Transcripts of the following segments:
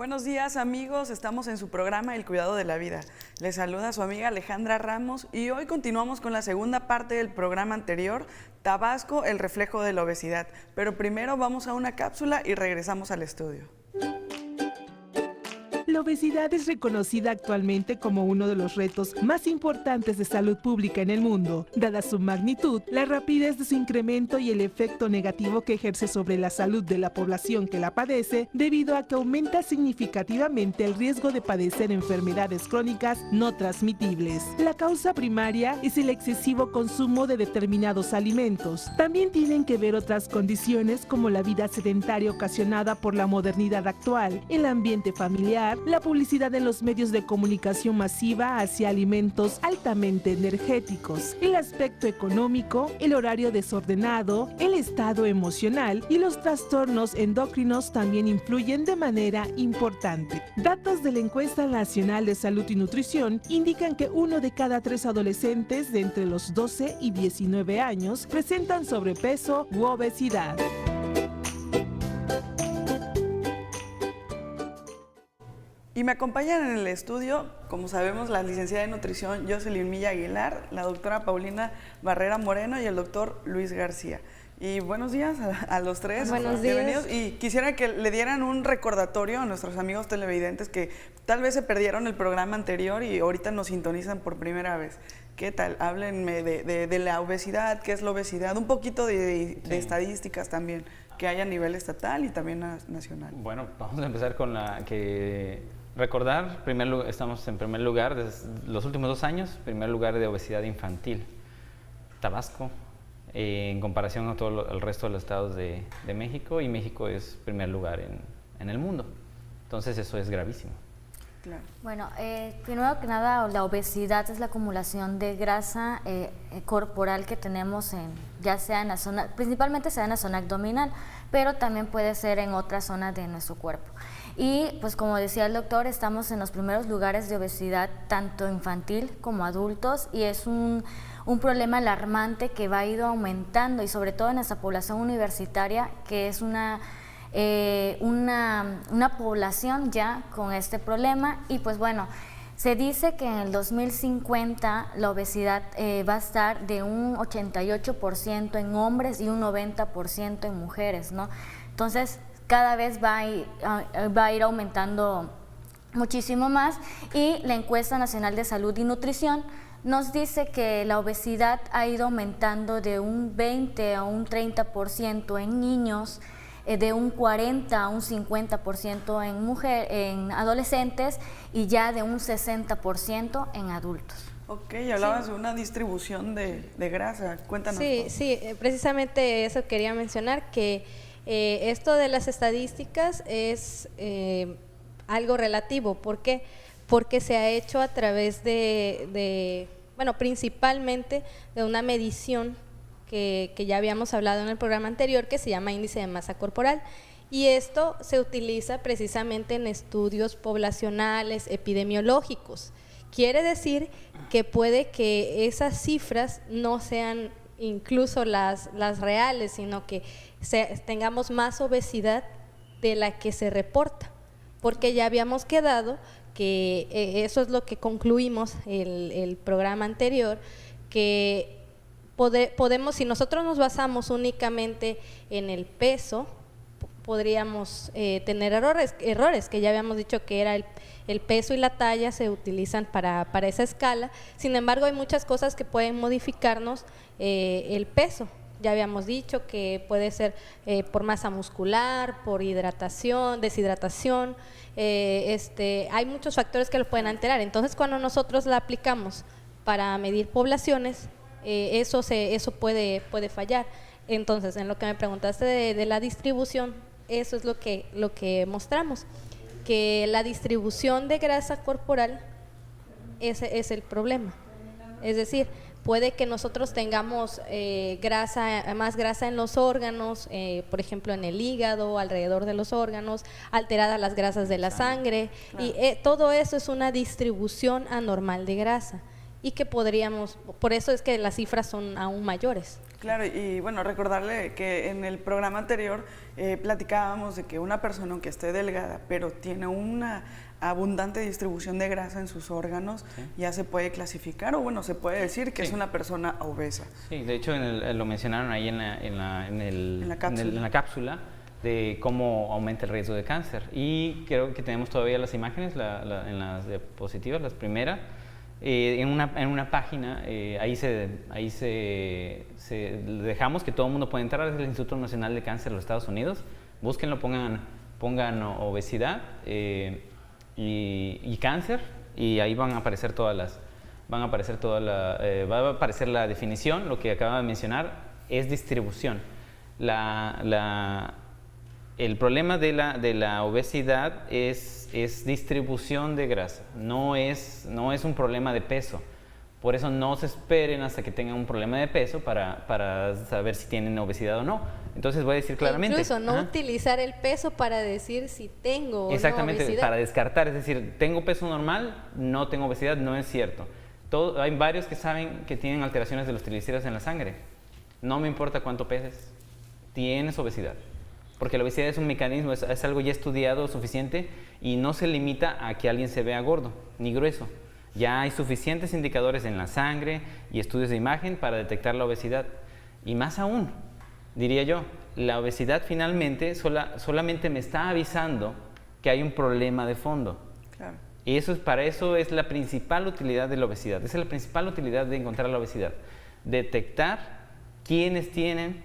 Buenos días amigos, estamos en su programa El Cuidado de la Vida. Les saluda su amiga Alejandra Ramos y hoy continuamos con la segunda parte del programa anterior, Tabasco, el reflejo de la obesidad. Pero primero vamos a una cápsula y regresamos al estudio. La obesidad es reconocida actualmente como uno de los retos más importantes de salud pública en el mundo, dada su magnitud, la rapidez de su incremento y el efecto negativo que ejerce sobre la salud de la población que la padece, debido a que aumenta significativamente el riesgo de padecer enfermedades crónicas no transmitibles. La causa primaria es el excesivo consumo de determinados alimentos. También tienen que ver otras condiciones como la vida sedentaria ocasionada por la modernidad actual, el ambiente familiar, la publicidad en los medios de comunicación masiva hacia alimentos altamente energéticos, el aspecto económico, el horario desordenado, el estado emocional y los trastornos endocrinos también influyen de manera importante. Datos de la Encuesta Nacional de Salud y Nutrición indican que 1 de cada 3 adolescentes de entre los 12 y 19 años presentan sobrepeso u obesidad. Y me acompañan en el estudio, como sabemos, la licenciada en nutrición Jocelyn Milla Aguilar, la doctora Paulina Barrera Moreno y el doctor Luis García. Y buenos días a los tres. Buenos Bienvenidos. días. Y quisiera que le dieran un recordatorio a nuestros amigos televidentes que tal vez se perdieron el programa anterior y ahorita nos sintonizan por primera vez. ¿Qué tal? Háblenme de la obesidad, qué es la obesidad, un poquito de estadísticas también que hay a nivel estatal y también nacional. Bueno, vamos a empezar con la que... Recordar, estamos en primer lugar, desde los últimos 2 años, primer lugar de obesidad infantil, Tabasco, en comparación a todo el resto de los estados de México, y México es primer lugar en el mundo. Entonces eso es gravísimo. Claro. Bueno, primero que nada, la obesidad es la acumulación de grasa corporal que tenemos ya sea en la zona, principalmente sea en la zona abdominal, pero también puede ser en otras zonas de nuestro cuerpo. Y pues como decía el doctor, estamos en los primeros lugares de obesidad, tanto infantil como adultos, y es un problema alarmante que va a ir aumentando, y sobre todo en nuestra población universitaria, que es una población ya con este problema. Y pues bueno, se dice que en el 2050 la obesidad va a estar de un 88% en hombres y un 90% en mujeres, ¿no? Entonces, cada vez va a ir aumentando muchísimo más, y la Encuesta Nacional de Salud y Nutrición nos dice que la obesidad ha ido aumentando de un 20 a un 30% en niños, de un 40 a un 50% en adolescentes y ya de un 60% en adultos. Ok, hablabas de una distribución de grasa, cuéntanos. Sí, precisamente eso quería mencionar, que esto de las estadísticas es algo relativo. ¿Por qué? Porque se ha hecho a través bueno, principalmente de una medición que ya habíamos hablado en el programa anterior, que se llama índice de masa corporal, y esto se utiliza precisamente en estudios poblacionales, epidemiológicos. Quiere decir que puede que esas cifras no sean incluso las reales, sino que tengamos más obesidad de la que se reporta, porque ya habíamos quedado que eso es lo que concluimos el programa anterior, que podemos, si nosotros nos basamos únicamente en el peso, podríamos tener errores, que ya habíamos dicho que era el peso y la talla se utilizan para esa escala. Sin embargo, hay muchas cosas que pueden modificarnos el peso. Ya habíamos dicho que puede ser por masa muscular, por deshidratación, hay muchos factores que lo pueden alterar. Entonces, cuando nosotros la aplicamos para medir poblaciones, eso puede fallar. Entonces, en lo que me preguntaste de la distribución, eso es lo que mostramos, que la distribución de grasa corporal ese es el problema. Es decir, puede que nosotros tengamos más grasa en los órganos, por ejemplo en el hígado, alrededor de los órganos, alteradas las grasas de la sangre, claro. Y todo eso es una distribución anormal de grasa, y que por eso es que las cifras son aún mayores. Claro, y bueno, recordarle que en el programa anterior platicábamos de que una persona que esté delgada, pero tiene una abundante distribución de grasa en sus órganos, Sí. ya se puede clasificar o bueno, se puede decir que Sí. es una persona obesa. Sí, de hecho lo mencionaron ahí en la cápsula de cómo aumenta el riesgo de cáncer. Y creo que tenemos todavía las imágenes en las diapositivas, las primeras. En una página, ahí dejamos que todo el mundo pueda entrar, es el Instituto Nacional de Cáncer de los Estados Unidos. Búsquenlo, pongan obesidad y cáncer, y ahí van a aparecer va a aparecer la definición. Lo que acaba de mencionar es distribución. El problema de la obesidad es distribución de grasa, no es un problema de peso. Por eso no se esperen hasta que tengan un problema de peso para saber si tienen obesidad o no. Entonces voy a decir claramente. Incluso no Ajá. utilizar el peso para decir si tengo o Exactamente, no obesidad. para descartar, es decir, tengo peso normal, no tengo obesidad, no es cierto. Hay varios que saben que tienen alteraciones de los triglicéridos en la sangre. No me importa cuánto peses, tienes obesidad. Porque la obesidad es un mecanismo, es algo ya estudiado suficiente y no se limita a que alguien se vea gordo ni grueso. Ya hay suficientes indicadores en la sangre y estudios de imagen para detectar la obesidad. Y más aún, diría yo, la obesidad finalmente solamente me está avisando que hay un problema de fondo. Claro. Y para eso es la principal utilidad de la obesidad. Esa es la principal utilidad de encontrar la obesidad. Detectar quiénes tienen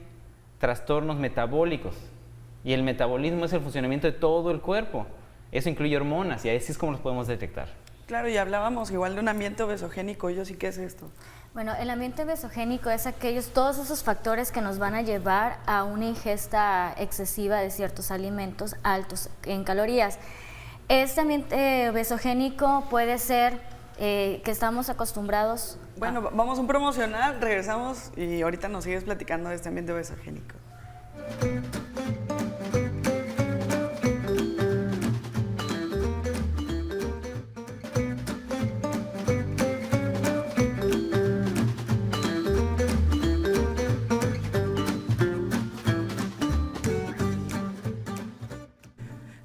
trastornos metabólicos. Y el metabolismo es el funcionamiento de todo el cuerpo. Eso incluye hormonas y así es como los podemos detectar. Claro, y hablábamos igual de un ambiente obesogénico. Yo sí, ¿qué es esto? Bueno, el ambiente obesogénico es todos esos factores que nos van a llevar a una ingesta excesiva de ciertos alimentos altos en calorías. Este ambiente obesogénico puede ser que estamos acostumbrados. Bueno, vamos a un promocional, regresamos y ahorita nos sigues platicando de este ambiente obesogénico.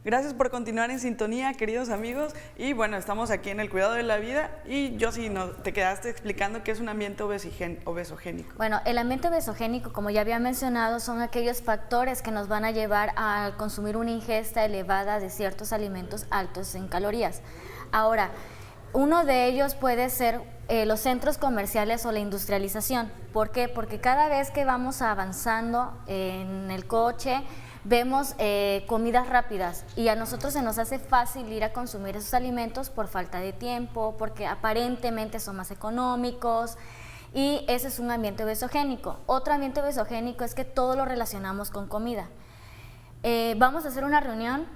Gracias por continuar en sintonía, queridos amigos. Y bueno, estamos aquí en el cuidado de la vida y yo sí, te quedaste explicando qué es un ambiente obesogénico. Bueno, el ambiente obesogénico, como ya había mencionado, son aquellos factores que nos van a llevar a consumir una ingesta elevada de ciertos alimentos altos en calorías. Ahora, uno de ellos puede ser los centros comerciales o la industrialización. ¿Por qué? Porque cada vez que vamos avanzando en el coche, vemos comidas rápidas y a nosotros se nos hace fácil ir a consumir esos alimentos por falta de tiempo, porque aparentemente son más económicos, y ese es un ambiente obesogénico. Otro ambiente obesogénico es que todo lo relacionamos con comida. Vamos a hacer una reunión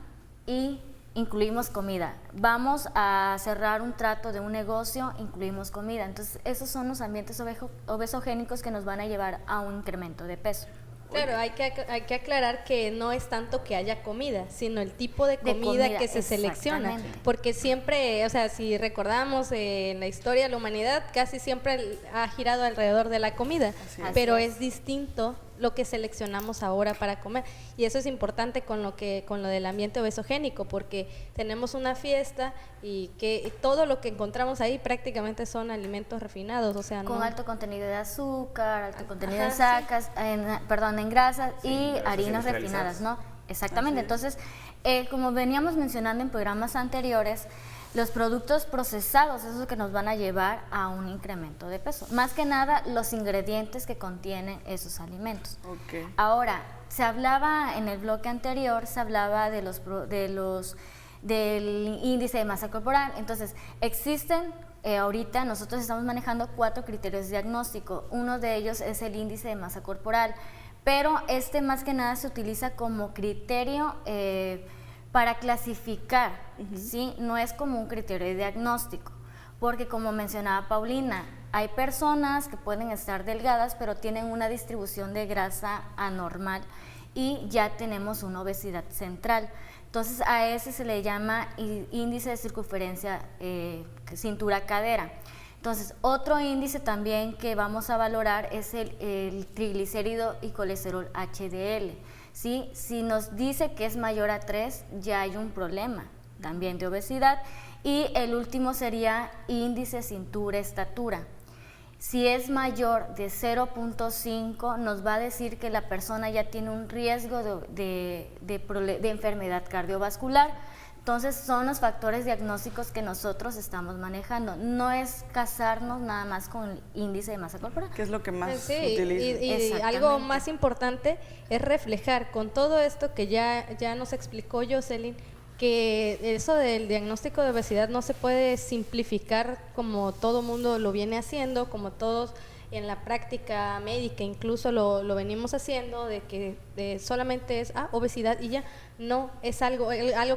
y incluimos comida. Vamos a cerrar un trato de un negocio, incluimos comida. Entonces, esos son los ambientes obesogénicos que nos van a llevar a un incremento de peso. Claro, hay que aclarar que no es tanto que haya comida, sino el tipo de comida que se selecciona. Exactamente. Porque siempre, o sea, si recordamos en la historia de la humanidad, casi siempre ha girado alrededor de la comida, pero es distinto lo que seleccionamos ahora para comer. Y eso es importante con lo del ambiente obesogénico, porque tenemos una fiesta y que todo lo que encontramos ahí prácticamente son alimentos refinados, o sea, con no, alto contenido de azúcar, alto contenido en grasas y harinas refinadas, ¿no? Exactamente. Entonces, como veníamos mencionando en programas anteriores, los productos procesados, esos que nos van a llevar a un incremento de peso. Más que nada, los ingredientes que contienen esos alimentos. Okay. Ahora, se hablaba en el bloque anterior, se hablaba del índice de masa corporal. Entonces, existen, ahorita nosotros estamos manejando 4 criterios de diagnóstico. Uno de ellos es el índice de masa corporal, pero más que nada se utiliza como criterio para clasificar, ¿sí? No es como un criterio de diagnóstico, porque como mencionaba Paulina, hay personas que pueden estar delgadas, pero tienen una distribución de grasa anormal y ya tenemos una obesidad central. Entonces a ese se le llama índice de circunferencia cintura-cadera. Entonces, otro índice también que vamos a valorar es el triglicérido y colesterol HDL. ¿Sí? Si nos dice que es mayor a 3, ya hay un problema también de obesidad. Y el último sería índice cintura-estatura. Si es mayor de 0.5, nos va a decir que la persona ya tiene un riesgo de enfermedad cardiovascular. Entonces, son los factores diagnósticos que nosotros estamos manejando. No es casarnos nada más con el índice de masa corporal. ¿Qué es lo que más Sí, utiliza? y algo más importante es reflejar con todo esto que ya nos explicó Jocelyn, que eso del diagnóstico de obesidad no se puede simplificar como todo mundo lo viene haciendo, como todos en la práctica médica incluso lo venimos haciendo, de que solamente es obesidad y ya. No, es algo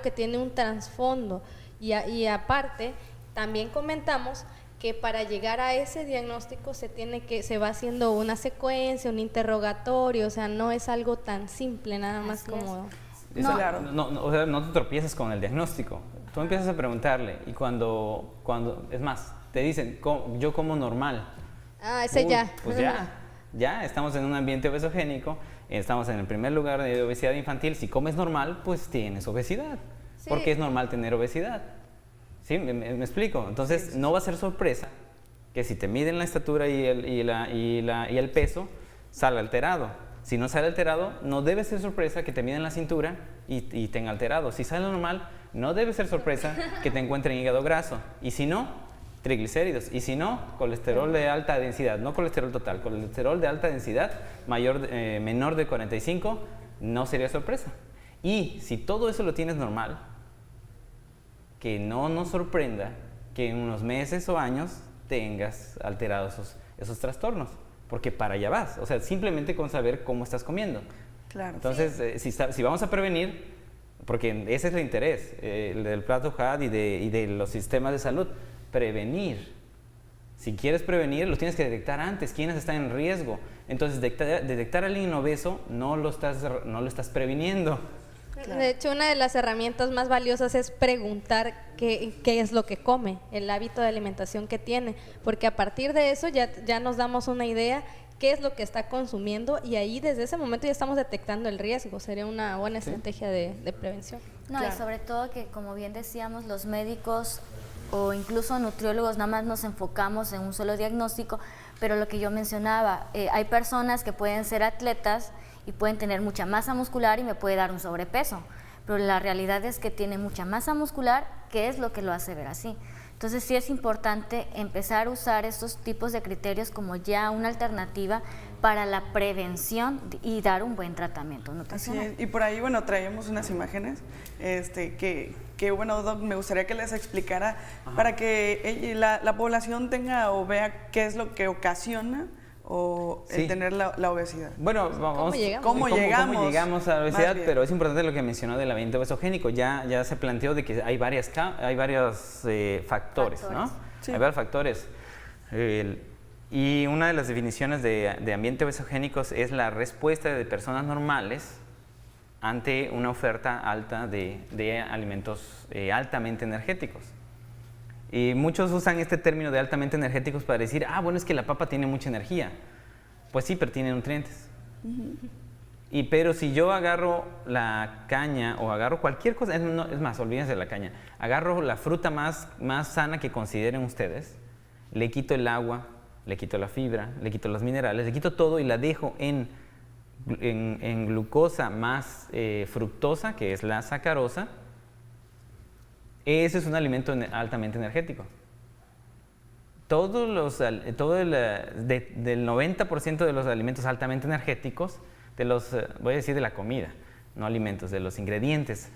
que tiene un trasfondo y aparte también comentamos que para llegar a ese diagnóstico se va haciendo una secuencia, un interrogatorio, o sea, no es algo tan simple, nada más Así como... No. Claro. O sea, no te tropieces con el diagnóstico. Tú empiezas a preguntarle y cuando es más, te dicen, yo como normal. Ese Uy, ya. Pues ya estamos en un ambiente obesogénico, estamos en el primer lugar de obesidad infantil. Si comes normal, pues tienes obesidad. Sí. Porque es normal tener obesidad. ¿Sí? ¿Me explico? Entonces, no va a ser sorpresa que si te miden la estatura y el peso, salga alterado. Si no sale alterado, no debe ser sorpresa que te miden la cintura y tenga alterado. Si sale normal, no debe ser sorpresa que te encuentren hígado graso. Y si no, triglicéridos. Y si no, colesterol de alta densidad. No colesterol total, colesterol de alta densidad, menor de 45, no sería sorpresa. Y si todo eso lo tienes normal, que no nos sorprenda que en unos meses o años tengas alterados esos trastornos. Porque para allá vas, o sea, simplemente con saber cómo estás comiendo. Claro. Entonces, si vamos a prevenir, porque ese es el interés del Plato HAD y de los sistemas de salud, prevenir. Si quieres prevenir, lo tienes que detectar antes, quiénes están en riesgo. Entonces, detectar al niño obeso no lo estás previniendo. Claro. De hecho, una de las herramientas más valiosas es preguntar qué es lo que come, el hábito de alimentación que tiene, porque a partir de eso ya nos damos una idea qué es lo que está consumiendo y ahí desde ese momento ya estamos detectando el riesgo. Sería una buena estrategia de prevención. No, Claro. y sobre todo que, como bien decíamos, los médicos o incluso nutriólogos nada más nos enfocamos en un solo diagnóstico, pero lo que yo mencionaba, hay personas que pueden ser atletas y pueden tener mucha masa muscular y me puede dar un sobrepeso, pero la realidad es que tiene mucha masa muscular, que es lo que lo hace ver así. Entonces sí es importante empezar a usar estos tipos de criterios como ya una alternativa para la prevención y dar un buen tratamiento Así nutricional. es. Y por ahí, bueno, traemos unas imágenes que bueno, Doc, me gustaría que les explicara para que la población tenga o vea qué es lo que ocasiona o el Sí. tener la obesidad. Bueno, vamos. ¿Cómo llegamos? ¿Cómo llegamos a la Más obesidad? bien. Pero es importante lo que mencionó del ambiente obesogénico. Ya se planteó de que hay varios factores, ¿no? Sí. Hay varios factores. Y una de las definiciones de ambiente obesogénico es la respuesta de personas normales ante una oferta alta de alimentos altamente energéticos. Y muchos usan este término de altamente energéticos para decir, bueno, es que la papa tiene mucha energía. Pues sí, pero tiene nutrientes. Pero si yo agarro la caña o agarro cualquier cosa, es más, olvídense de la caña, agarro la fruta más sana que consideren ustedes, le quito el agua, le quito la fibra, le quito los minerales, le quito todo y la dejo en glucosa más fructosa, que es la sacarosa. Ese es un alimento altamente energético. Del 90% de los alimentos altamente energéticos, voy a decir de la comida, no alimentos, de los ingredientes,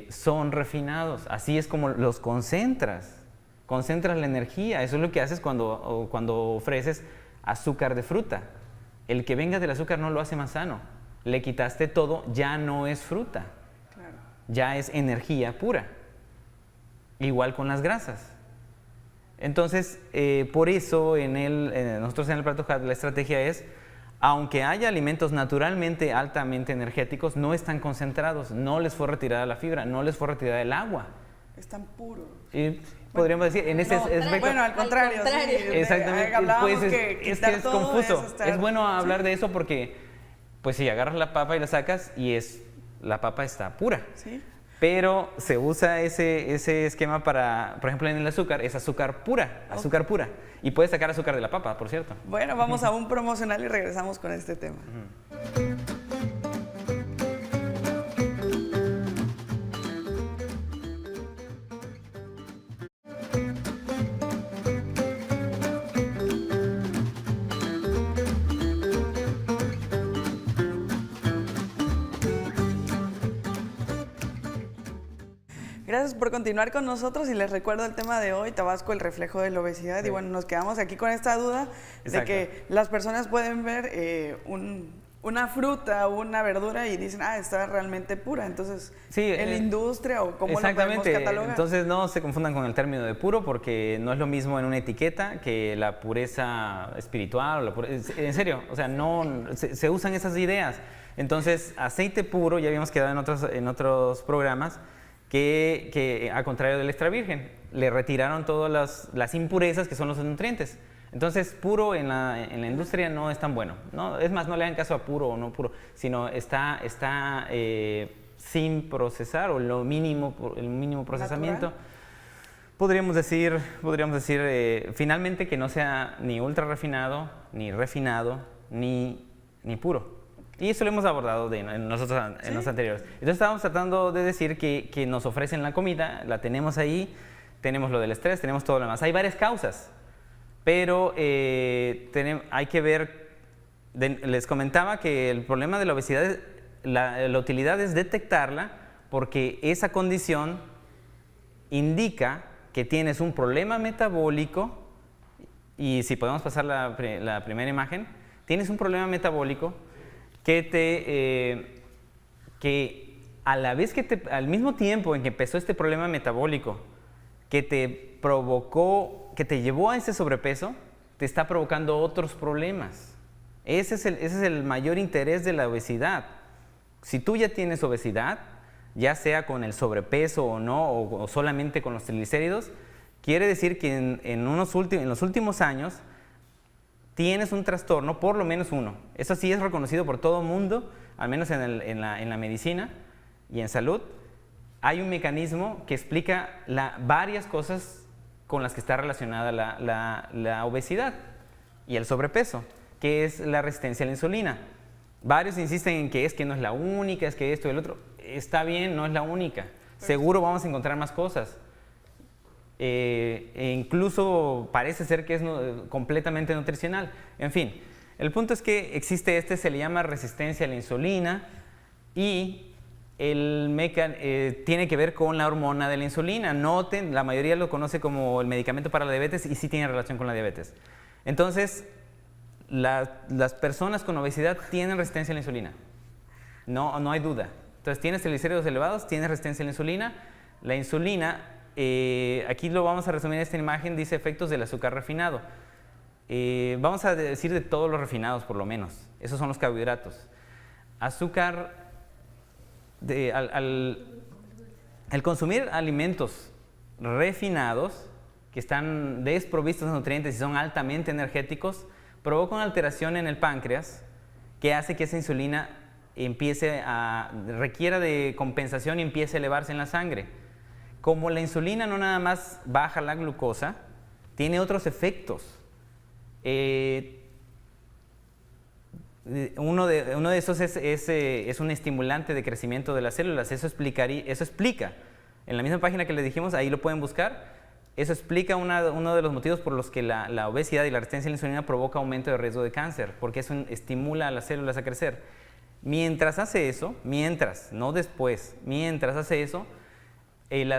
son refinados. Así es como los concentras. Concentras la energía. Eso es lo que haces cuando ofreces azúcar de fruta. El que venga del azúcar no lo hace más sano. Le quitaste todo, ya no es fruta. Claro. Ya es energía pura. Igual con las grasas. Entonces, por eso nosotros en el Plato HAD la estrategia es, aunque haya alimentos naturalmente altamente energéticos, no están concentrados, no les fue retirada la fibra, no les fue retirada el agua. Están puros. podríamos decir, en ese aspecto. Bueno, al contrario. contrario. Sí, Exactamente, hablábamos pues que es quitar todo confuso. eso está- Es bueno hablar de eso porque, pues si agarras la papa y la sacas y la papa está pura. Sí. Pero se usa ese esquema para, por ejemplo, en el azúcar, es azúcar pura. Y puedes sacar azúcar de la papa, por cierto. Bueno, vamos a un promocional y regresamos con este tema. Gracias por continuar con nosotros y les recuerdo el tema de hoy, Tabasco, el reflejo de la obesidad. Sí. Y bueno, nos quedamos aquí con esta duda de Exacto. que las personas pueden ver una fruta o una verdura y dicen, está realmente pura. Entonces, Sí, ¿en la industria o cómo lo podemos exactamente. catalogar? Entonces no se confundan con el término de puro porque no es lo mismo en una etiqueta que la pureza espiritual. En serio, o sea, no se usan esas ideas. Entonces, aceite puro, ya habíamos quedado en otros programas, que al contrario del extra virgen, le retiraron todas las impurezas que son los nutrientes. Entonces, puro en la industria no es tan bueno, ¿no? Es más, no le hagan caso a puro o no puro, sino está sin procesar o el mínimo procesamiento. Natural. Podríamos decir finalmente que no sea ni ultra refinado, ni refinado, ni puro. Y eso lo hemos abordado en los anteriores. Entonces estábamos tratando de decir que nos ofrecen la comida, la tenemos ahí, tenemos lo del estrés, tenemos todo lo demás. Hay varias causas, pero hay que ver, les comentaba que el problema de la obesidad, la utilidad es detectarla porque esa condición indica que tienes un problema metabólico y si podemos pasar la primera imagen, tienes un problema metabólico que a la vez al mismo tiempo en que empezó este problema metabólico, que te provocó, que te llevó a ese sobrepeso, te está provocando otros problemas. Ese es el mayor interés de la obesidad. Si tú ya tienes obesidad, ya sea con el sobrepeso o no, o solamente con los triglicéridos, quiere decir que en los últimos años tienes un trastorno, por lo menos uno. Eso sí es reconocido por todo el mundo, al menos en la medicina y en salud. Hay un mecanismo que explica varias cosas con las que está relacionada la obesidad y el sobrepeso, que es la resistencia a la insulina. Varios insisten en que no es la única, es que esto y el otro. Está bien, no es la única. Seguro vamos a encontrar más cosas. E incluso parece ser que es completamente nutricional. En fin, el punto es que existe se le llama resistencia a la insulina y tiene que ver con la hormona de la insulina. Noten, la mayoría lo conoce como el medicamento para la diabetes y sí tiene relación con la diabetes. Entonces, las personas con obesidad tienen resistencia a la insulina. No hay duda. Entonces, tienes triglicéridos elevados, tienes resistencia a la insulina. La insulina, aquí lo vamos a resumir en esta imagen, dice efectos del azúcar refinado. Vamos a decir de todos los refinados, por lo menos. Esos son los carbohidratos. Azúcar, al consumir alimentos refinados, que están desprovistos de nutrientes y son altamente energéticos, provoca una alteración en el páncreas que hace que esa insulina requiera de compensación y empiece a elevarse en la sangre. Como la insulina no nada más baja la glucosa, tiene otros efectos. Uno de esos es un estimulante de crecimiento de las células. Eso explica, en la misma página que les dijimos, ahí lo pueden buscar, eso explica uno de los motivos por los que la obesidad y la resistencia a la insulina provoca aumento de riesgo de cáncer, porque eso estimula a las células a crecer. Mientras hace eso, no después, mientras hace eso, el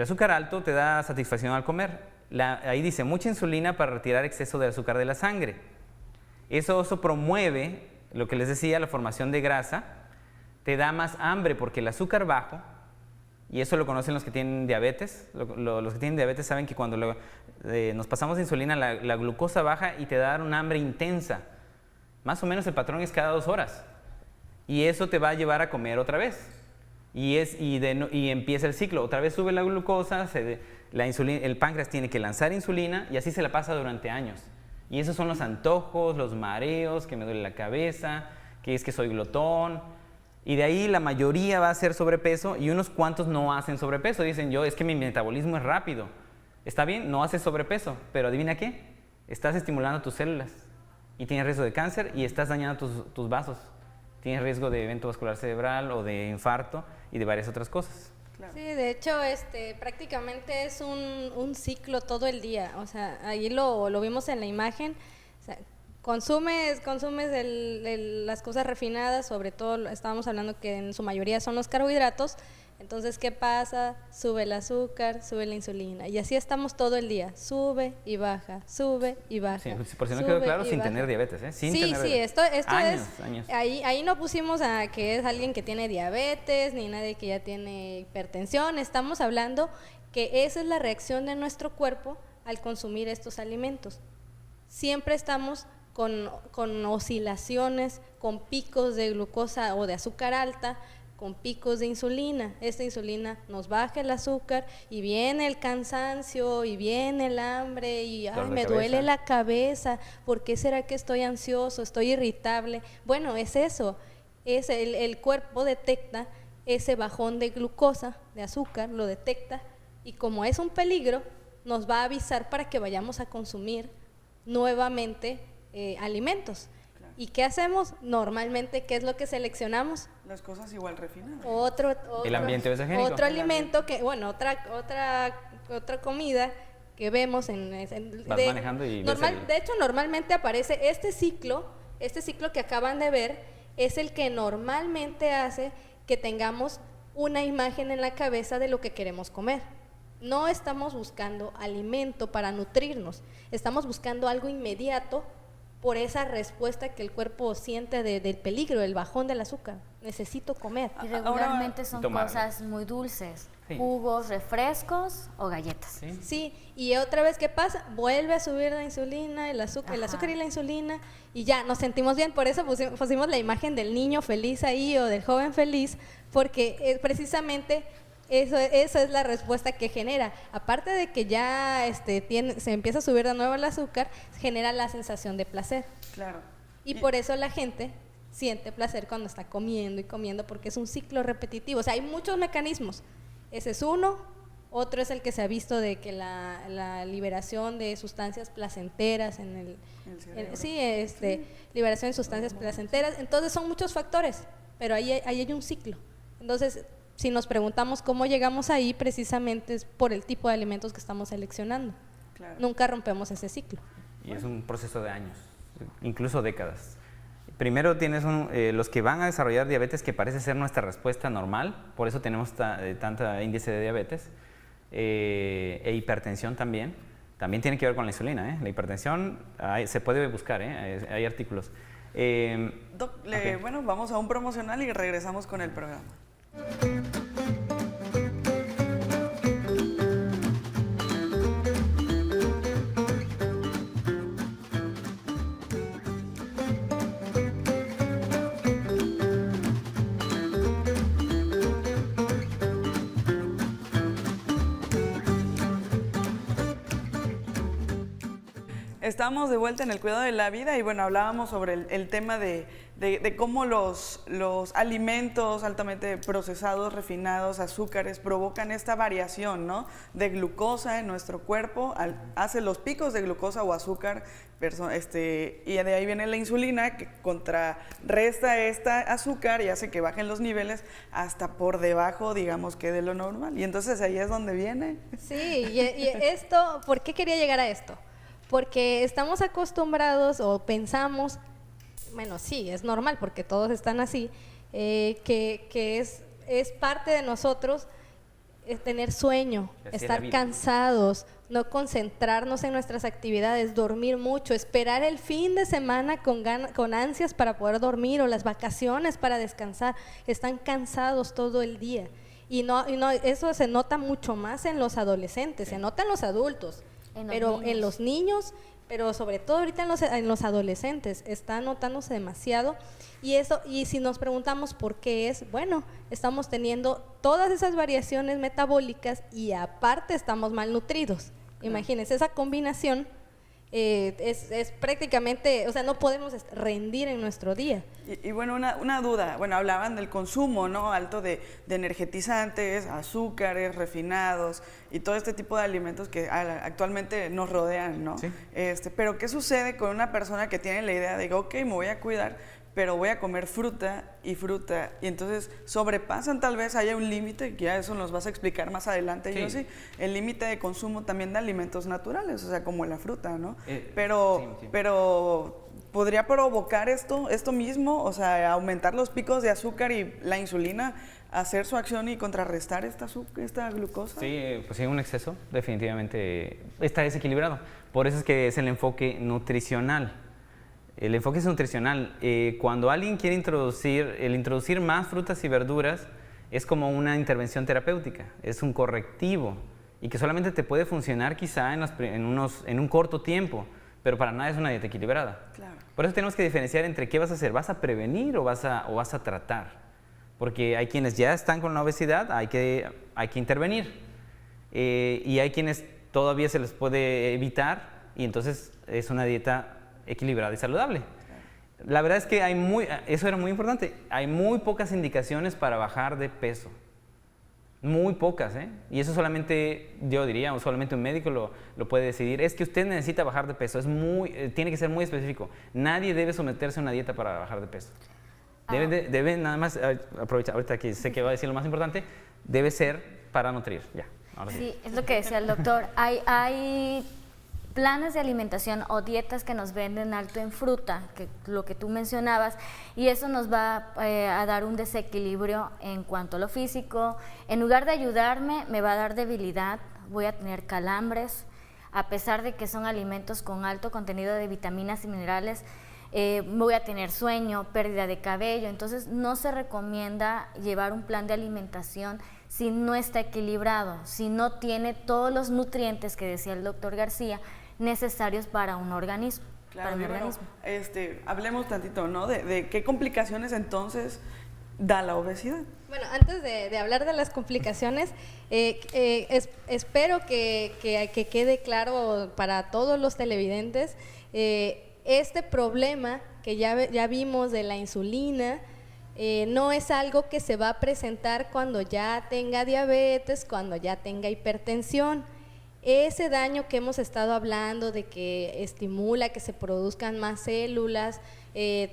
azúcar alto te da satisfacción al comer. Ahí dice, mucha insulina para retirar exceso de azúcar de la sangre. Eso promueve, lo que les decía, la formación de grasa, te da más hambre porque el azúcar bajo, y eso lo conocen los que tienen diabetes, los que tienen diabetes saben que cuando nos pasamos de insulina, la glucosa baja y te da un hambre intensa. Más o menos el patrón es cada 2 horas. Y eso te va a llevar a comer otra vez. Y empieza el ciclo. Otra vez sube la glucosa, el páncreas tiene que lanzar insulina y así se la pasa durante años. Y esos son los antojos, los mareos, que me duele la cabeza, que es que soy glotón. Y de ahí la mayoría va a ser sobrepeso y unos cuantos no hacen sobrepeso. Dicen es que mi metabolismo es rápido. Está bien, no haces sobrepeso, pero adivina qué, estás estimulando tus células y tienes riesgo de cáncer y estás dañando tus vasos. Tienes riesgo de evento vascular cerebral o de infarto y de varias otras cosas. Claro. Sí, de hecho, prácticamente es un ciclo todo el día. O sea, ahí lo vimos en la imagen. O sea, consumes las cosas refinadas, sobre todo estábamos hablando que en su mayoría son los carbohidratos. Entonces, ¿qué pasa? Sube el azúcar, sube la insulina. Y así estamos todo el día. Sube y baja, sube y baja. Sí, por si no quedó claro, sin tener diabetes, ¿eh? Sin tener diabetes. Esto años, es... años. Ahí no pusimos a que es alguien que tiene diabetes, ni nadie que ya tiene hipertensión. Estamos hablando que esa es la reacción de nuestro cuerpo al consumir estos alimentos. Siempre estamos con oscilaciones, con picos de glucosa o de azúcar alta, con picos de insulina. Esta insulina nos baja el azúcar y viene el cansancio y viene el hambre y me duele la cabeza, ¿por qué será que estoy ansioso, estoy irritable? Bueno, es eso, el cuerpo detecta ese bajón de glucosa, de azúcar, lo detecta y como es un peligro, nos va a avisar para que vayamos a consumir nuevamente alimentos. ¿Y qué hacemos? Normalmente, ¿qué es lo que seleccionamos? Las cosas igual refinadas. El ambiente besogénico. Otro alimento que, bueno, otra comida que vemos Vas manejando y ves de hecho, normalmente aparece este ciclo que acaban de ver, es el que normalmente hace que tengamos una imagen en la cabeza de lo que queremos comer. No estamos buscando alimento para nutrirnos, estamos buscando algo inmediato por esa respuesta que el cuerpo siente del peligro, el bajón del azúcar. Necesito comer. Y regularmente son cosas muy dulces, sí. Jugos, refrescos o galletas. Sí, y otra vez, ¿qué pasa? Vuelve a subir la insulina, el azúcar y la insulina, y ya, nos sentimos bien. Por eso pusimos la imagen del niño feliz ahí o del joven feliz, porque precisamente eso es la respuesta que genera. Aparte de que ya se empieza a subir de nuevo el azúcar, genera la sensación de placer. Claro. Y por eso la gente siente placer cuando está comiendo y comiendo, porque es un ciclo repetitivo. O sea, hay muchos mecanismos. Ese es uno. Otro es el que se ha visto de que la liberación de sustancias placenteras en el cerebro. Liberación de sustancias placenteras. Entonces son muchos factores, pero ahí hay un ciclo. Entonces, si nos preguntamos cómo llegamos ahí, precisamente es por el tipo de alimentos que estamos seleccionando. Claro. Nunca rompemos ese ciclo. Y es un proceso de años, incluso décadas. Primero tienes los que van a desarrollar diabetes, que parece ser nuestra respuesta normal, por eso tenemos tanta índice de diabetes, e hipertensión también. También tiene que ver con la insulina, ¿eh? La hipertensión se puede buscar, ¿eh? Hay artículos. Doc, bueno, vamos a un promocional y regresamos con el programa. Estamos de vuelta en el cuidado de la vida y bueno, hablábamos sobre el tema de cómo los alimentos altamente procesados, refinados, azúcares, provocan esta variación, ¿no?, de glucosa en nuestro cuerpo, hace los picos de glucosa o azúcar, y de ahí viene la insulina que contrarresta esta azúcar y hace que bajen los niveles hasta por debajo, digamos, que de lo normal. Y entonces ahí es donde viene. Sí, y esto, ¿por qué quería llegar a esto? Porque estamos acostumbrados o pensamos, bueno, sí, es normal porque todos están así, que es parte de nosotros tener sueño, estar cansados, no concentrarnos en nuestras actividades, dormir mucho, esperar el fin de semana con ansias para poder dormir o las vacaciones para descansar. Están cansados todo el día. Y no, eso se nota mucho más en los adolescentes, se nota en los adultos. Pero en los niños pero sobre todo ahorita en los adolescentes está notándose demasiado, y si nos preguntamos por qué es, bueno, estamos teniendo todas esas variaciones metabólicas y aparte estamos malnutridos. Imagínense, esa combinación es prácticamente, o sea, no podemos rendir en nuestro día. Y bueno, una duda, bueno, hablaban del consumo, ¿no? Alto de energetizantes, azúcares, refinados y todo este tipo de alimentos que actualmente nos rodean, ¿no? Sí. Pero ¿qué sucede con una persona que tiene la idea de que, ok, me voy a cuidar, pero voy a comer fruta, y entonces sobrepasan, tal vez haya un límite, que ya eso nos vas a explicar más adelante, Sí. yo sí, el límite de consumo también de alimentos naturales, o sea, como la fruta, ¿no? Sí. Pero ¿podría provocar esto mismo? O sea, aumentar los picos de azúcar y la insulina, hacer su acción y contrarrestar esta glucosa. Sí, pues sí, un exceso definitivamente está desequilibrado. Por eso es que es el enfoque nutricional. El enfoque es nutricional. Cuando alguien quiere introducir más frutas y verduras, es como una intervención terapéutica, es un correctivo y que solamente te puede funcionar quizá en un corto tiempo, pero para nada es una dieta equilibrada. Claro. Por eso tenemos que diferenciar entre qué vas a hacer, ¿vas a prevenir o vas a tratar? Porque hay quienes ya están con la obesidad, hay que intervenir, y hay quienes todavía se les puede evitar, y entonces es una dieta equilibrada y saludable. La verdad es que eso era muy importante, hay muy pocas indicaciones para bajar de peso. Muy pocas, ¿eh? Y eso solamente, yo diría, o solamente un médico lo puede decidir. Es que usted necesita bajar de peso, tiene que ser muy específico. Nadie debe someterse a una dieta para bajar de peso. Debe nada más, aprovechar, ahorita que sé que va a decir lo más importante, debe ser para nutrir, ya. Ahora sí. Sí, es lo que decía el doctor. Hay planes de alimentación o dietas que nos venden alto en fruta, que lo que tú mencionabas, y eso nos va a dar un desequilibrio en cuanto a lo físico. En lugar de ayudarme, me va a dar debilidad, voy a tener calambres, a pesar de que son alimentos con alto contenido de vitaminas y minerales, voy a tener sueño, pérdida de cabello. Entonces no se recomienda llevar un plan de alimentación si no está equilibrado, si no tiene todos los nutrientes que decía el doctor García necesarios para un organismo. Claro, para un y bueno, organismo. Hablemos tantito, ¿no? De qué complicaciones entonces da la obesidad. Bueno, antes de hablar de las complicaciones, espero que quede claro para todos los televidentes este problema que ya vimos de la insulina. No es algo que se va a presentar cuando ya tenga diabetes, cuando ya tenga hipertensión. Ese daño que hemos estado hablando de que estimula que se produzcan más células,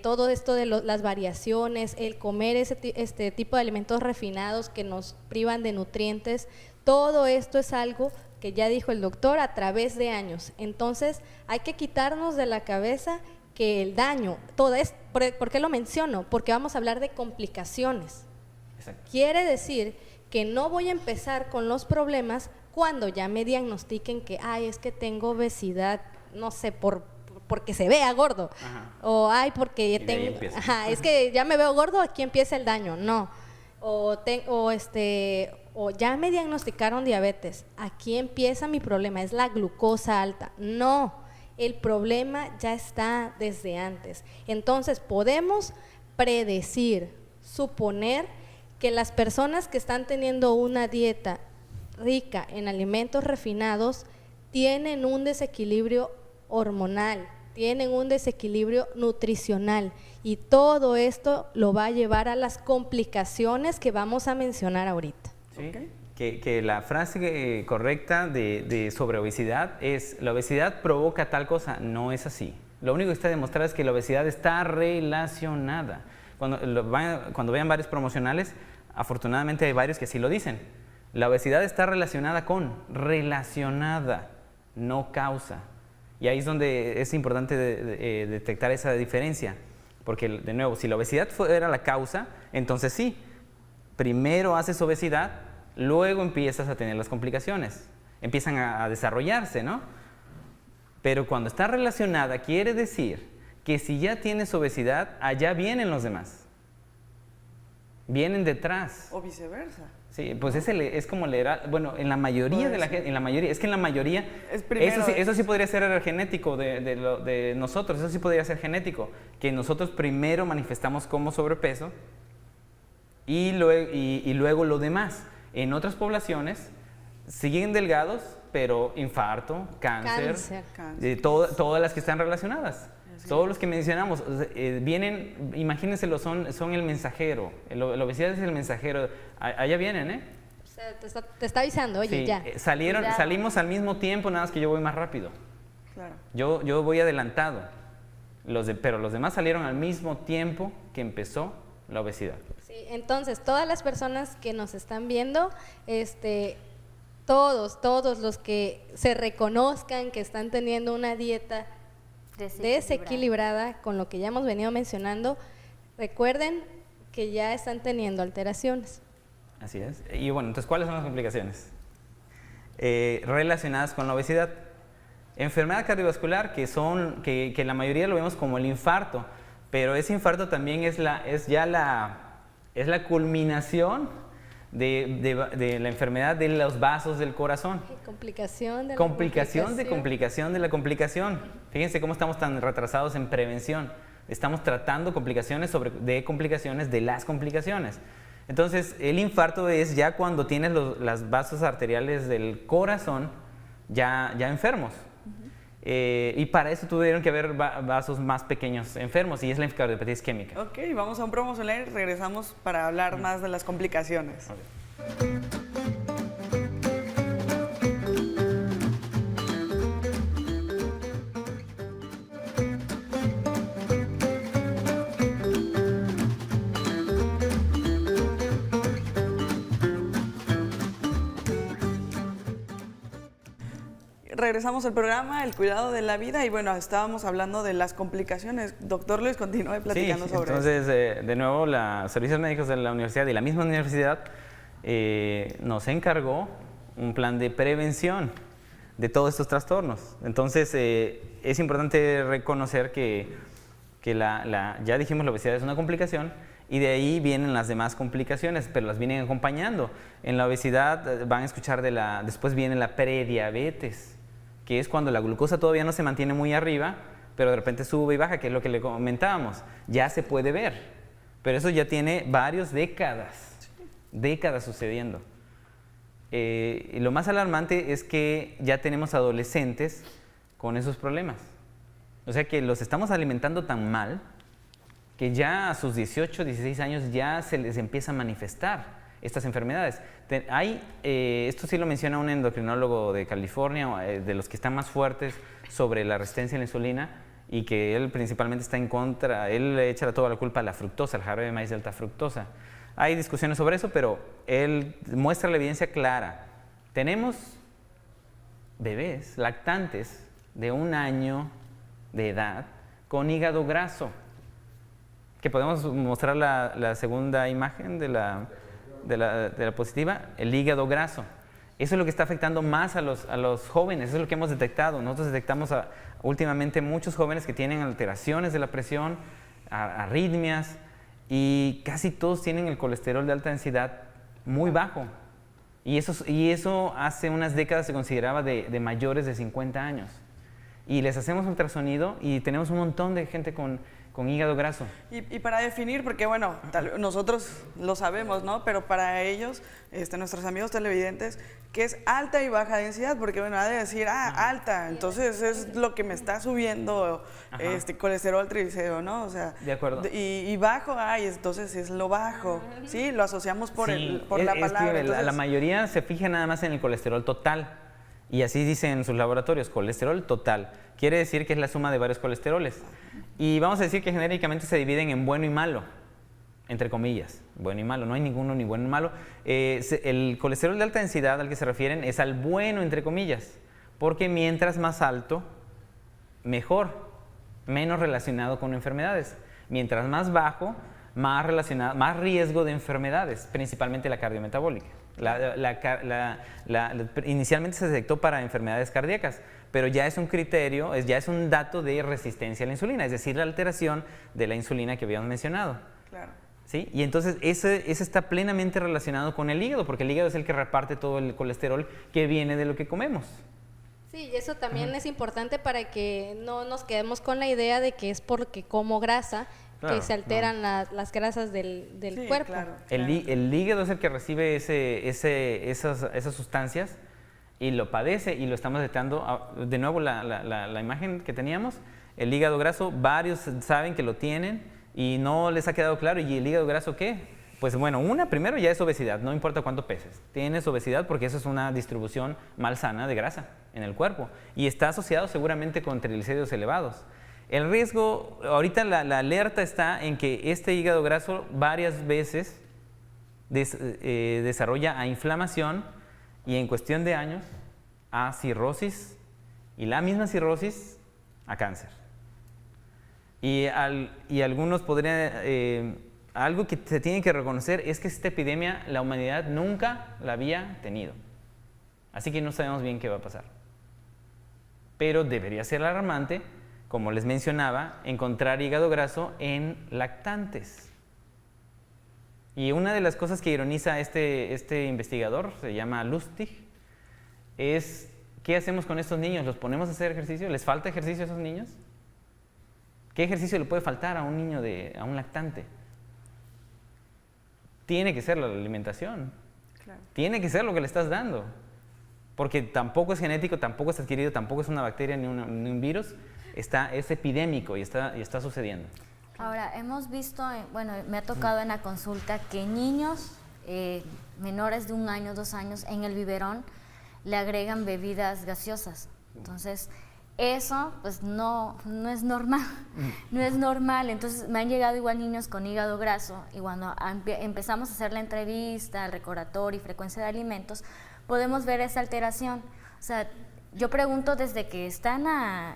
todo esto de las variaciones, el comer este tipo de alimentos refinados que nos privan de nutrientes, todo esto es algo que ya dijo el doctor a través de años. Entonces hay que quitarnos de la cabeza que el daño, ¿por qué lo menciono? Porque vamos a hablar de complicaciones. Exacto. Quiere decir que no voy a empezar con los problemas cuando ya me diagnostiquen que, es que tengo obesidad, no sé, porque se vea gordo. Ajá. O, porque tengo, es que ya me veo gordo, aquí empieza el daño. No. O ya me diagnosticaron diabetes, aquí empieza mi problema, es la glucosa alta. No, el problema ya está desde antes. Entonces podemos predecir, suponer que las personas que están teniendo una dieta rica en alimentos refinados tienen un desequilibrio hormonal, tienen un desequilibrio nutricional, y todo esto lo va a llevar a las complicaciones que vamos a mencionar ahorita. Sí, Okay. que la frase correcta de sobre obesidad es: la obesidad provoca tal cosa. No es así. Lo único que está demostrado es que la obesidad está relacionada. Cuando vean varios promocionales, afortunadamente hay varios que sí lo dicen. La obesidad está relacionada, no causa. Y ahí es donde es importante detectar esa diferencia. Porque, de nuevo, si la obesidad fuera la causa, entonces sí, primero haces obesidad, luego empiezas a tener las complicaciones, empiezan a desarrollarse, ¿no? Pero cuando está relacionada, quiere decir que si ya tienes obesidad, allá vienen los demás, vienen detrás. O viceversa. Sí, pues es como leer, bueno, en la mayoría de la gente, es que en la mayoría, Es primero eso sí podría ser genético de nosotros, eso sí podría ser genético, que nosotros primero manifestamos como sobrepeso y luego lo demás. En otras poblaciones siguen delgados, pero infarto, cáncer. Todas las que están relacionadas. Todos los que mencionamos vienen, imagínenselo, son el mensajero. La obesidad es el mensajero. Allá vienen, ¿eh? O sea, te está avisando, oye, Sí, ya. salimos al mismo tiempo, nada más que yo voy más rápido. Claro. Yo voy adelantado. Pero los demás salieron al mismo tiempo que empezó la obesidad. Sí, entonces, todas las personas que nos están viendo, todos los que se reconozcan que están teniendo una dieta desequilibrada con lo que ya hemos venido mencionando, recuerden que ya están teniendo alteraciones. Así es. Y bueno, entonces, ¿cuáles son las complicaciones relacionadas con la obesidad? Enfermedad cardiovascular, que la mayoría lo vemos como el infarto, pero ese infarto también es la culminación de la enfermedad de los vasos del corazón. Complicación de la complicación. Fíjense cómo estamos tan retrasados en prevención. Estamos tratando complicaciones de complicaciones de las complicaciones. Entonces, el infarto es ya cuando tienes los vasos arteriales del corazón ya enfermos. Y para eso tuvieron que haber vasos más pequeños enfermos, y es la cardiopatía isquémica. Ok, vamos a un promocional y regresamos para hablar más de las complicaciones. Okay. Regresamos al programa, el cuidado de la vida, y bueno, estábamos hablando de las complicaciones. Doctor Luis, continúe platicando sobre entonces, de nuevo, los servicios médicos de la universidad y la misma universidad nos encargó un plan de prevención de todos estos trastornos. Entonces, es importante reconocer que ya dijimos, la obesidad es una complicación, y de ahí vienen las demás complicaciones, pero las vienen acompañando. En la obesidad van a escuchar después viene la prediabetes, que es cuando la glucosa todavía no se mantiene muy arriba, pero de repente sube y baja, que es lo que le comentábamos. Ya se puede ver, pero eso ya tiene varias décadas sucediendo. Y lo más alarmante es que ya tenemos adolescentes con esos problemas. O sea que los estamos alimentando tan mal que ya a sus 18, 16 años ya se les empieza a manifestar estas enfermedades. Esto sí lo menciona un endocrinólogo de California, de los que están más fuertes sobre la resistencia a la insulina, y que él principalmente está en contra, él le echa toda la culpa a la fructosa, al jarabe de maíz de alta fructosa. Hay discusiones sobre eso, pero él muestra la evidencia clara. Tenemos bebés lactantes de 1 año de edad con hígado graso, que podemos mostrar la segunda imagen de la diapositiva, el hígado graso. Eso es lo que está afectando más a los jóvenes, eso es lo que hemos detectado. Nosotros detectamos últimamente muchos jóvenes que tienen alteraciones de la presión, arritmias, y casi todos tienen el colesterol de alta densidad muy bajo. Y eso hace unas décadas se consideraba de mayores de 50 años. Y les hacemos ultrasonido y tenemos un montón de gente con hígado graso. Y para definir, porque bueno, nosotros lo sabemos, ¿no? Pero para ellos, nuestros amigos televidentes, ¿qué es alta y baja densidad? Porque bueno, ha de decir, alta, entonces es lo que me está subiendo colesterol, triglicérido, ¿no? O sea, de acuerdo. Y bajo, entonces es lo bajo, ¿sí? Lo asociamos por la palabra. La mayoría se fija nada más en el colesterol total, y así dicen en sus laboratorios, colesterol total. Quiere decir que es la suma de varios colesteroles. Y vamos a decir que genéricamente se dividen en bueno y malo, entre comillas, bueno y malo, no hay ninguno ni bueno ni malo. El colesterol de alta densidad al que se refieren es al bueno, entre comillas, porque mientras más alto, mejor, menos relacionado con enfermedades. Mientras más bajo, más riesgo de enfermedades, principalmente la cardiometabólica. Inicialmente se detectó para enfermedades cardíacas, pero ya es un criterio, ya es un dato de resistencia a la insulina, es decir, la alteración de la insulina que habíamos mencionado. Claro. ¿sí? Y entonces ese está plenamente relacionado con el hígado, porque el hígado es el que reparte todo el colesterol que viene de lo que comemos. Sí, y eso también es importante para que no nos quedemos con la idea de que es porque como grasa Claro, que se alteran las grasas del Sí, cuerpo. claro, El, claro. el hígado es el que recibe esas sustancias y lo padece, y lo estamos detectando. De nuevo, la imagen que teníamos, el hígado graso, varios saben que lo tienen y no les ha quedado claro. ¿Y el hígado graso qué? Pues bueno, primero ya es obesidad, no importa cuánto peses. Tienes obesidad porque eso es una distribución malsana de grasa en el cuerpo y está asociado seguramente con triglicéridos elevados. El riesgo, ahorita la alerta está en que este hígado graso varias veces desarrolla a inflamación y en cuestión de años a cirrosis, y la misma cirrosis a cáncer. Y algunos podrían... algo que se tiene que reconocer es que esta epidemia la humanidad nunca la había tenido. Así que no sabemos bien qué va a pasar. Pero debería ser alarmante, como les mencionaba, encontrar hígado graso en lactantes. Y una de las cosas que ironiza este investigador, se llama Lustig, es ¿qué hacemos con estos niños? ¿Los ponemos a hacer ejercicio? ¿Les falta ejercicio a esos niños? ¿Qué ejercicio le puede faltar a un niño, a un lactante? Tiene que ser la alimentación. Claro. Tiene que ser lo que le estás dando. Porque tampoco es genético, tampoco es adquirido, tampoco es una bacteria ni un virus. Es epidémico y está sucediendo. Ahora, hemos visto, bueno, me ha tocado en la consulta que niños menores de 1 año, 2 años, en el biberón le agregan bebidas gaseosas. Entonces, eso pues no es normal, no es normal. Entonces me han llegado igual niños con hígado graso y cuando empezamos a hacer la entrevista, el recordatorio y frecuencia de alimentos, podemos ver esa alteración. O sea, yo pregunto desde que están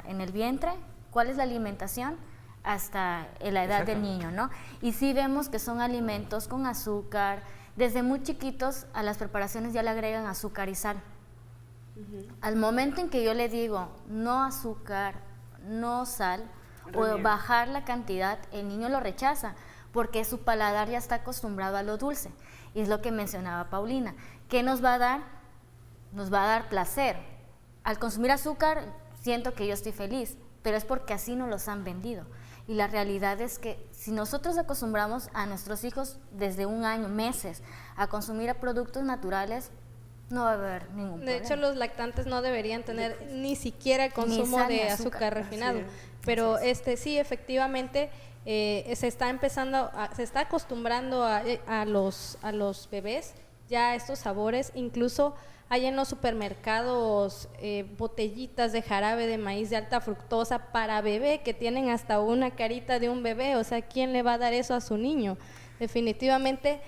en el vientre, ¿cuál es la alimentación? Hasta la edad del niño, ¿no? Y sí vemos que son alimentos con azúcar. Desde muy chiquitos a las preparaciones ya le agregan azúcar y sal. Al momento en que yo le digo no azúcar, no sal, o bajar la cantidad, el niño lo rechaza porque su paladar ya está acostumbrado a lo dulce. Y es lo que mencionaba Paulina. ¿Qué nos va a dar? Nos va a dar placer. Al consumir azúcar siento que yo estoy feliz, pero es porque así nos los han vendido. Y la realidad es que si nosotros acostumbramos a nuestros hijos desde 1 año, meses, a consumir productos naturales, no va a haber ningún problema. De hecho, los lactantes no deberían tener ni siquiera el consumo sal ni de azúcar. azúcar refinado. Así es. Pero sí, efectivamente, se está acostumbrando a los bebés ya a estos sabores. Incluso hay en los supermercados botellitas de jarabe de maíz de alta fructosa para bebé que tienen hasta una carita de un bebé. O sea, ¿quién le va a dar eso a su niño? Definitivamente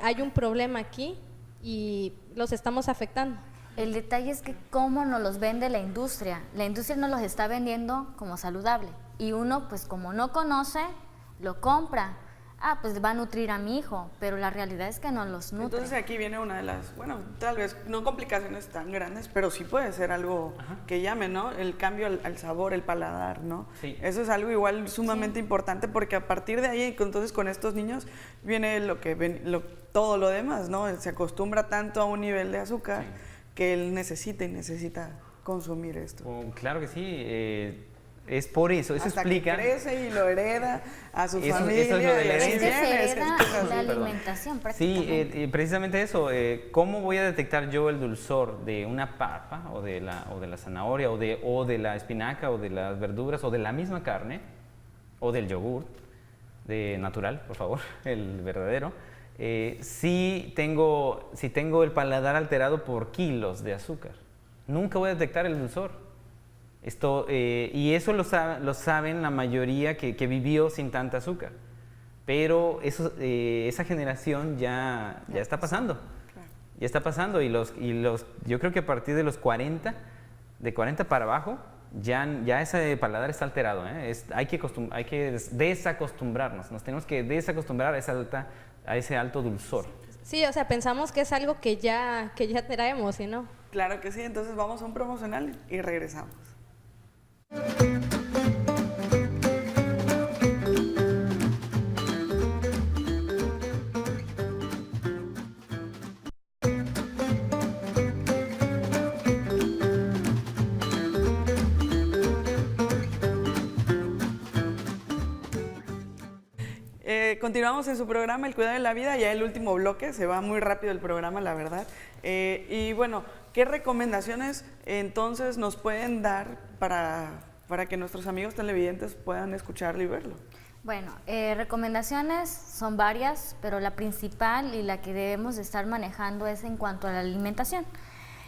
hay un problema aquí y los estamos afectando. El detalle es que cómo nos los vende la industria. La industria nos los está vendiendo como saludable. Y uno, pues como no conoce, lo compra. Ah, pues va a nutrir a mi hijo, pero la realidad es que no los nutre. Entonces aquí viene una de las, bueno, tal vez no complicaciones tan grandes, pero sí puede ser algo que llame, ¿no? El cambio al sabor, el paladar, ¿no? Sí. Eso es algo igual sumamente importante porque a partir de ahí, entonces con estos niños viene todo lo demás, ¿no? Él se acostumbra tanto a un nivel de azúcar que él necesita consumir esto. Claro que sí. Es por eso Hasta explica. que crece y lo hereda a su Eso familia. es lo de la y así herencia. viene, Se hereda es así. la alimentación prácticamente. Sí, precisamente eso. ¿Cómo voy a detectar yo el dulzor de una papa o de la zanahoria o de la espinaca o de las verduras o de la misma carne o del yogur natural, por favor, el verdadero? Si tengo el paladar alterado por kilos de azúcar, nunca voy a detectar el dulzor. Y eso lo saben la mayoría que vivió sin tanta azúcar. Pero esa generación ya está pasando. Claro. Ya está pasando yo creo que a partir de los 40, de 40 para abajo, ya ese paladar está alterado. Hay que desacostumbrarnos. Nos tenemos que desacostumbrar a ese alto dulzor. Sí, o sea, pensamos que es algo que ya traemos, ¿y no? Claro que sí, entonces vamos a un promocional y regresamos. Continuamos en su programa El Cuidado de la Vida, ya el último bloque, se va muy rápido el programa, la verdad. Y bueno, ¿qué recomendaciones entonces nos pueden dar para que nuestros amigos televidentes puedan escucharlo y verlo? Bueno, recomendaciones son varias, pero la principal y la que debemos de estar manejando es en cuanto a la alimentación.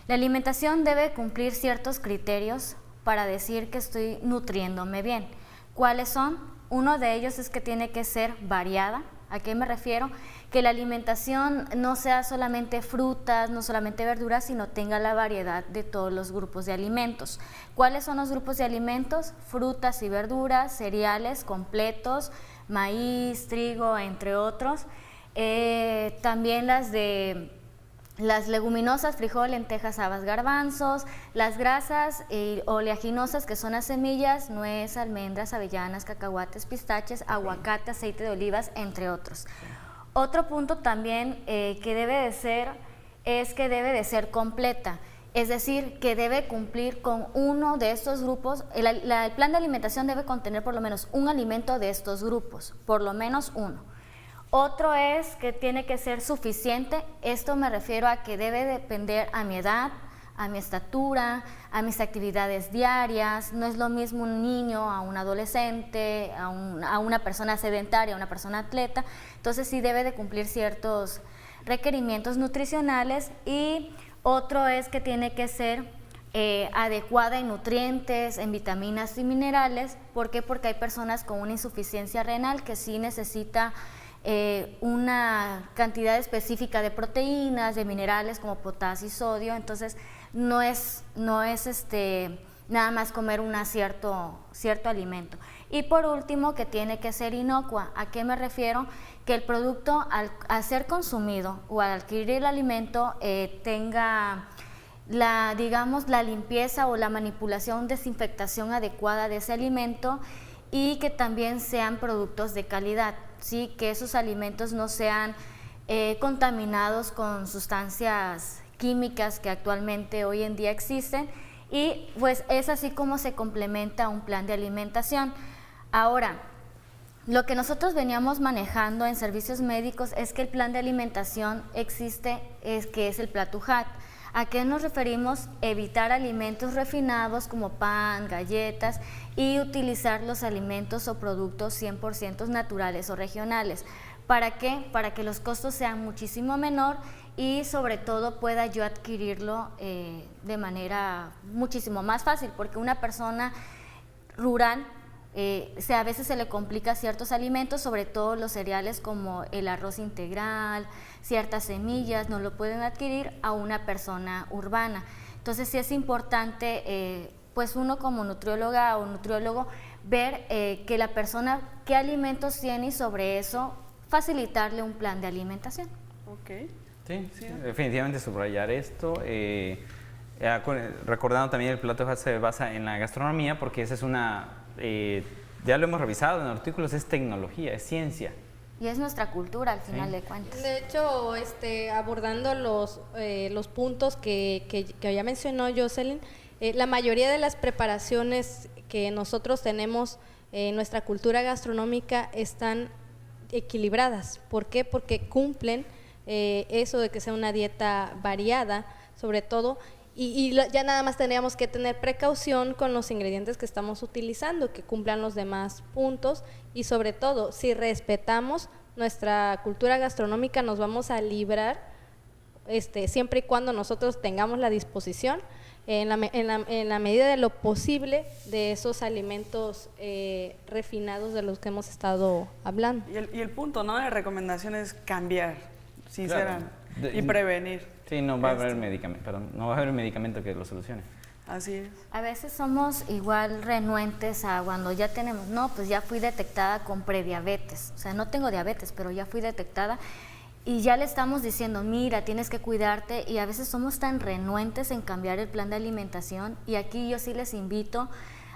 La alimentación debe cumplir ciertos criterios para decir que estoy nutriéndome bien. ¿Cuáles son? Uno de ellos es que tiene que ser variada. ¿A qué me refiero? Que la alimentación no sea solamente frutas, no solamente verduras, sino tenga la variedad de todos los grupos de alimentos. ¿Cuáles son los grupos de alimentos? Frutas y verduras, cereales completos, maíz, trigo, entre otros. También las leguminosas, frijol, lentejas, habas, garbanzos, las grasas oleaginosas, que son las semillas, nuez, almendras, avellanas, cacahuates, pistaches, aguacate, aceite de olivas, entre otros. Otro punto también que debe de ser es que debe de ser completa, es decir, que debe cumplir con uno de estos grupos. El plan de alimentación debe contener por lo menos un alimento de estos grupos, por lo menos uno. Otro es que tiene que ser suficiente. Esto me refiero a que debe depender a mi edad, a mi estatura, a mis actividades diarias. No es lo mismo un niño a un adolescente, a una persona sedentaria, a una persona atleta. Entonces sí debe de cumplir ciertos requerimientos nutricionales. Y otro es que tiene que ser adecuada en nutrientes, en vitaminas y minerales. ¿Por qué? Porque hay personas con una insuficiencia renal que sí necesita una cantidad específica de proteínas, de minerales como potasio y sodio. Entonces no es nada más comer un cierto alimento. Y por último, que tiene que ser inocua. ¿A qué me refiero? Que el producto al ser consumido o al adquirir el alimento tenga la limpieza o la manipulación, desinfectación adecuada de ese alimento, y que también sean productos de calidad, ¿sí? Que esos alimentos no sean contaminados con sustancias químicas que actualmente hoy en día existen, y pues es así como se complementa un plan de alimentación. Ahora, lo que nosotros veníamos manejando en servicios médicos es que el plan de alimentación existe, que es el Plato HAT. ¿A qué nos referimos? Evitar alimentos refinados como pan, galletas, y utilizar los alimentos o productos 100% naturales o regionales. ¿Para qué? Para que los costos sean muchísimo menor y sobre todo pueda yo adquirirlo de manera muchísimo más fácil, porque una persona rural a veces se le complica ciertos alimentos, sobre todo los cereales como el arroz integral, ciertas semillas, no lo pueden adquirir a una persona urbana. Entonces sí es importante, pues uno como nutrióloga o nutriólogo, ver que la persona qué alimentos tiene y sobre eso facilitarle un plan de alimentación. Ok. Sí, definitivamente subrayar esto. Recordando también el Plato HAT se basa en la gastronomía, porque esa es ya lo hemos revisado en artículos, es tecnología, es ciencia. Y es nuestra cultura al final de cuentas. De hecho, abordando los puntos que ya mencionó Jocelyn, la mayoría de las preparaciones que nosotros tenemos en nuestra cultura gastronómica están equilibradas. ¿Por qué? Porque cumplen eso de que sea una dieta variada, sobre todo, y ya nada más tendríamos que tener precaución con los ingredientes que estamos utilizando, que cumplan los demás puntos, y sobre todo, si respetamos nuestra cultura gastronómica, nos vamos a librar, siempre y cuando nosotros tengamos la disposición, en la medida de lo posible, de esos alimentos refinados de los que hemos estado hablando. Y el punto, ¿no?, de recomendación es cambiar, sinceramente, y prevenir. Sí, no va a haber medicamento que lo solucione. Así es. A veces somos igual renuentes a cuando ya tenemos, no, pues ya fui detectada con prediabetes, o sea, no tengo diabetes, pero ya fui detectada, y ya le estamos diciendo, mira, tienes que cuidarte, y a veces somos tan renuentes en cambiar el plan de alimentación. Y aquí yo sí les invito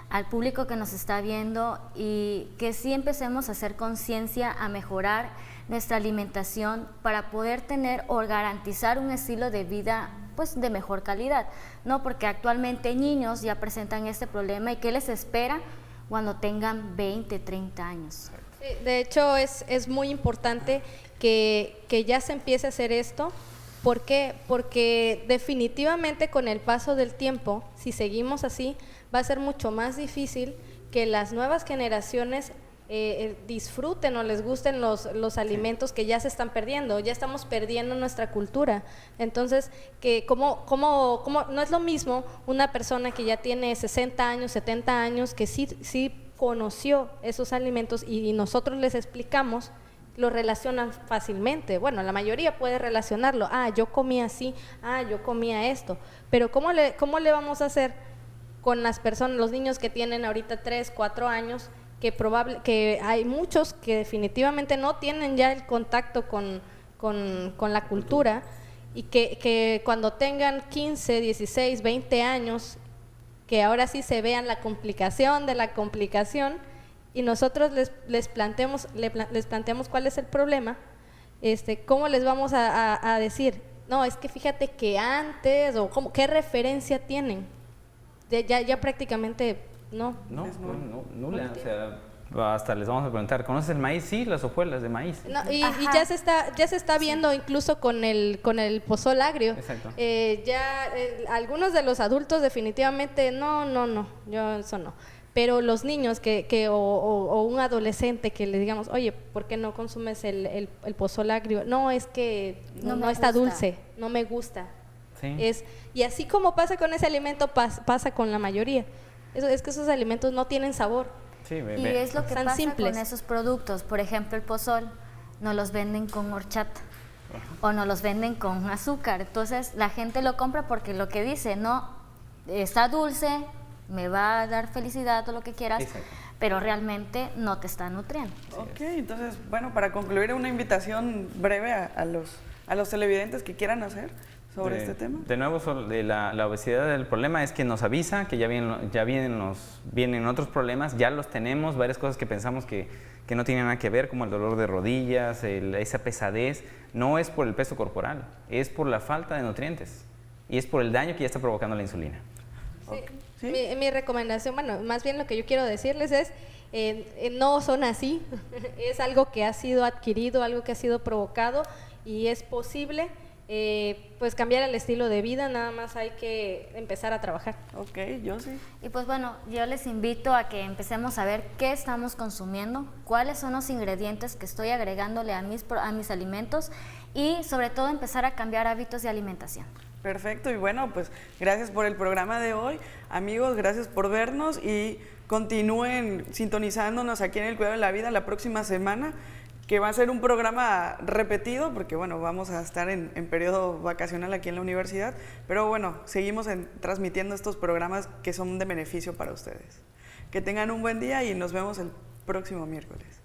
al público que nos está viendo y que sí empecemos a hacer conciencia, a mejorar nuestra alimentación para poder tener o garantizar un estilo de vida pues de mejor calidad, ¿no? Porque actualmente niños ya presentan este problema, y ¿qué les espera? cuando tengan 20, 30 años. De hecho, es muy importante que ya se empiece a hacer esto. ¿Por qué? Porque definitivamente con el paso del tiempo, si seguimos así, va a ser mucho más difícil que las nuevas generaciones disfruten o les gusten los alimentos que ya se están perdiendo. Ya estamos perdiendo nuestra cultura. Entonces, que como no es lo mismo una persona que ya tiene 60 años, 70 años, que sí conoció esos alimentos y nosotros les explicamos, lo relacionan fácilmente. Bueno, la mayoría puede relacionarlo. Yo comía así, yo comía esto. Pero ¿cómo le vamos a hacer con las personas, los niños que tienen ahorita 3, 4 años, que hay muchos que definitivamente no tienen ya el contacto con la cultura, y que cuando tengan 15, 16, 20 años, que ahora sí se vean la complicación de la complicación, y nosotros les planteamos cuál es el problema, ¿cómo les vamos a decir? No, es que fíjate que antes, o ¿qué referencia tienen? Ya prácticamente no. No, nula. O sea, hasta les vamos a preguntar, ¿conoces el maíz? Sí, las hojuelas de maíz. No, y ya se está viendo incluso con el pozol agrio. Exacto. Algunos de los adultos definitivamente no, yo eso no. Pero los niños o un adolescente que le digamos, oye, ¿por qué no consumes el pozol agrio? No, es que no está dulce, no me gusta. Sí. Y así como pasa con ese alimento, pasa con la mayoría. Es que esos alimentos no tienen sabor. Sí, y es lo que Tan pasa simples. con esos productos. Por ejemplo, el pozol nos los venden con horchata o nos los venden con azúcar. Entonces la gente lo compra porque lo que dice, no, está dulce, me va a dar felicidad o lo que quieras, Exacto. pero realmente no te está nutriendo. Ok, entonces, bueno, para concluir, una invitación breve a los televidentes que quieran hacer sobre este tema. De nuevo, de la obesidad, el problema es que nos avisa que ya vienen otros problemas, ya los tenemos, varias cosas que pensamos que no tienen nada que ver, como el dolor de rodillas, esa pesadez. No es por el peso corporal, es por la falta de nutrientes y es por el daño que ya está provocando la insulina. Sí. Mi recomendación, bueno, más bien lo que yo quiero decirles es, no son así, es algo que ha sido adquirido, algo que ha sido provocado, y es posible pues cambiar el estilo de vida, nada más hay que empezar a trabajar. Ok, yo sí. Y pues bueno, yo les invito a que empecemos a ver qué estamos consumiendo, cuáles son los ingredientes que estoy agregándole a mis alimentos, y sobre todo empezar a cambiar hábitos de alimentación. Perfecto, y bueno, pues gracias por el programa de hoy. Amigos, gracias por vernos y continúen sintonizándonos aquí en El Cuidado de la Vida la próxima semana, que va a ser un programa repetido porque bueno, vamos a estar en periodo vacacional aquí en la universidad, pero bueno, seguimos transmitiendo estos programas que son de beneficio para ustedes. Que tengan un buen día y nos vemos el próximo miércoles.